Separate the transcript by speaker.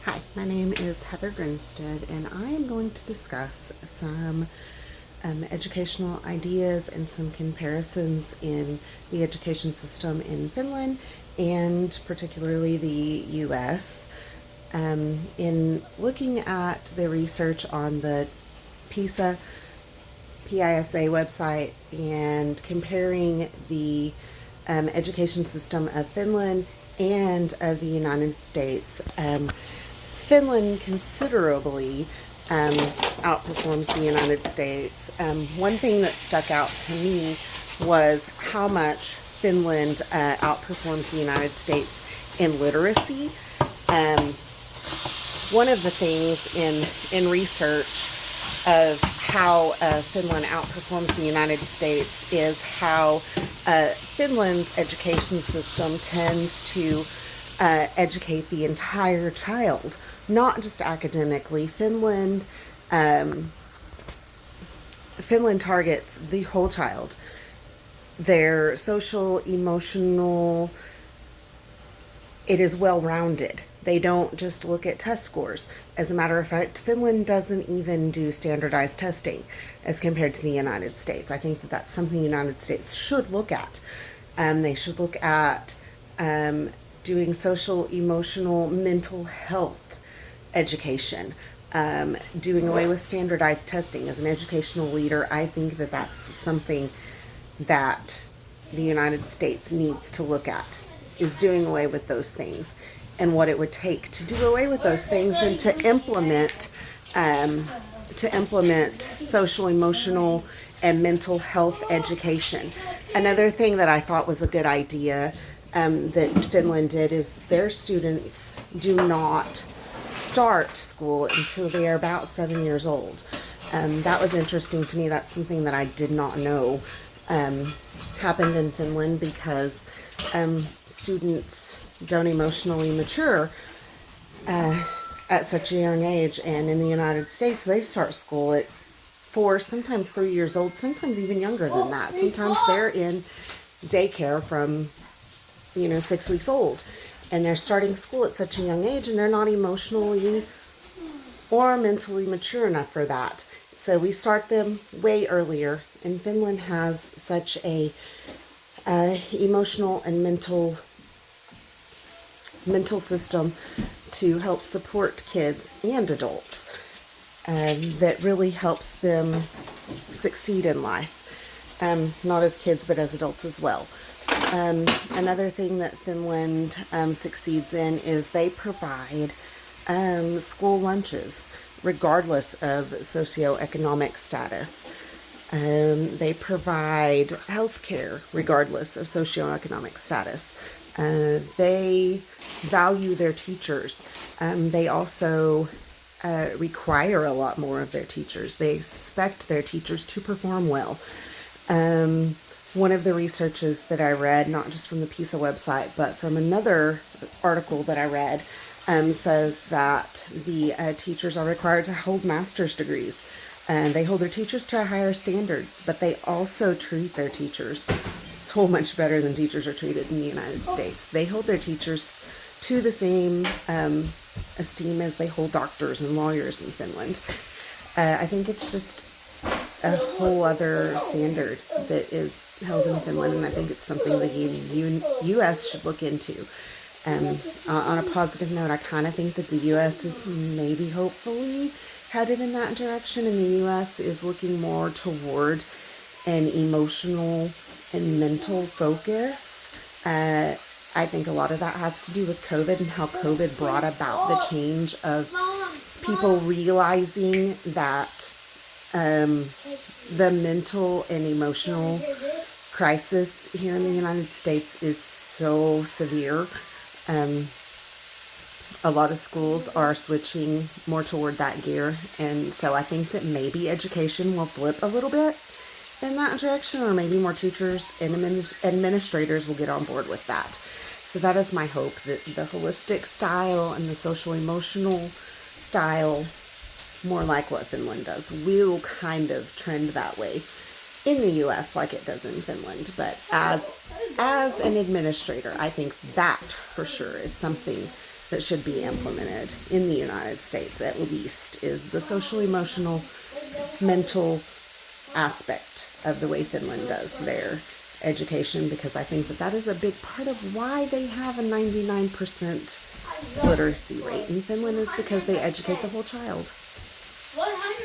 Speaker 1: Hi, my name is Heather Grinstead, and I am going to discuss some educational ideas and some comparisons in the education system in Finland and particularly the US. In looking at the research on the PISA PISA website and comparing the education system of Finland and of the United States, Finland considerably outperforms the United States. One thing that stuck out to me was how much Finland outperforms the United States in literacy. Um, One of the things in research of how Finland outperforms the United States is how Finland's education system tends to educate the entire child, not just academically. Finland targets the whole child, their social, emotional. It is well rounded. They don't just look at test scores. As a matter of fact, Finland doesn't even do standardized testing as compared to the United States. I think that that's something the United States should look at. They should look at doing social, emotional, mental health education, doing away with standardized testing. As an educational leader, I think that that's something that the United States needs to look at, is doing away with those things and what it would take to do away with those things and to implement social, emotional, and mental health education. Another thing that I thought was a good idea that Finland did is their students do not start school until they are about 7 years old. That was interesting to me. That's something that I did not know happened in Finland, because students don't emotionally mature at such a young age. And in the United States, they start school at 4, sometimes 3 years old, sometimes even younger than that. Sometimes they're in daycare from 6 weeks old, and they're starting school at such a young age, and they're not emotionally or mentally mature enough for that. So we start them way earlier, and Finland has such a emotional and mental system to help support kids and adults, that really helps them succeed in life, not as kids but as adults as well. Another thing that Finland succeeds in is they provide school lunches regardless of socioeconomic status. They provide health care regardless of socioeconomic status. They value their teachers. They also require a lot more of their teachers. They expect their teachers to perform well. One of the researches that I read, not just from the PISA website, but from another article that I read, says that the teachers are required to hold master's degrees. And they hold their teachers to higher standards, but they also treat their teachers so much better than teachers are treated in the United States. They hold their teachers to the same esteem as they hold doctors and lawyers in Finland. I think it's just a whole other standard that is held in Finland, and I think it's something the U.S. should look into. On a positive note, I kind of think that the U.S. is maybe, hopefully, headed in that direction, and the U.S. is looking more toward an emotional and mental focus. I think a lot of that has to do with COVID and how COVID brought about the change of people realizing that the mental and emotional crisis here in the United States is so severe. A lot of schools are switching more toward that gear, and so I think that maybe education will flip a little bit in that direction, or maybe more teachers and administrators will get on board with that. So that is my hope, that the holistic style and the social emotional style, more like what Finland does, will kind of trend that way in the U.S. like it does in Finland. But as an administrator, I think that for sure is something that should be implemented in the United States, at least, is the social, emotional, mental aspect of the way Finland does their education, because I think that that is a big part of why they have a 99% literacy rate in Finland, is because they educate the whole child.